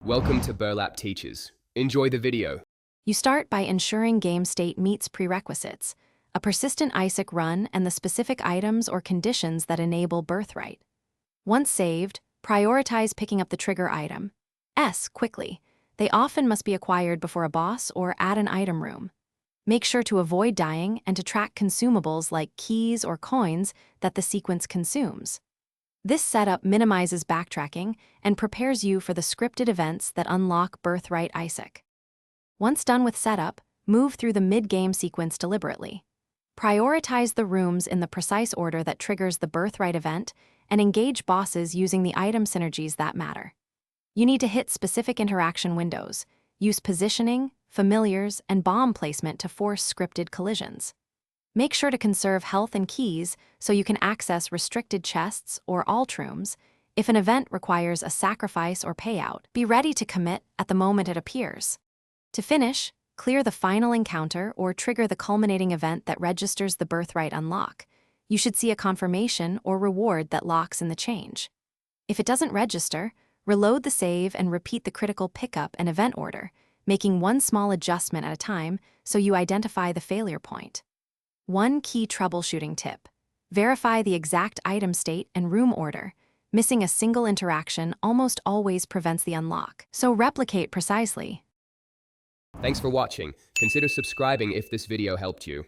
Welcome to Burlap Teachers. Enjoy the video. You start by ensuring game state meets prerequisites, a persistent ISIC run and the specific items or conditions that enable Birthright. Once saved, prioritize picking up the trigger item, S, quickly. They often must be acquired before a boss or add an item room. Make sure to avoid dying and to track consumables like keys or coins that the sequence consumes. This setup minimizes backtracking and prepares you for the scripted events that unlock Birthright ISIC. Once done with setup, move through the mid-game sequence deliberately. Prioritize the rooms in the precise order that triggers the Birthright event and engage bosses using the item synergies that matter. You need to hit specific interaction windows, use positioning, familiars, and bomb placement to force scripted collisions. Make sure to conserve health and keys so you can access restricted chests or alt rooms. If an event requires a sacrifice or payout, be ready to commit at the moment it appears. To finish, clear the final encounter or trigger the culminating event that registers the Birthright unlock. You should see a confirmation or reward that locks in the change. If it doesn't register, reload the save and repeat the critical pickup and event order, making one small adjustment at a time so you identify the failure point. One key troubleshooting tip: verify the exact item state and room order. Missing a single interaction almost always prevents the unlock, so replicate precisely. Thanks for watching. Consider subscribing if this video helped you.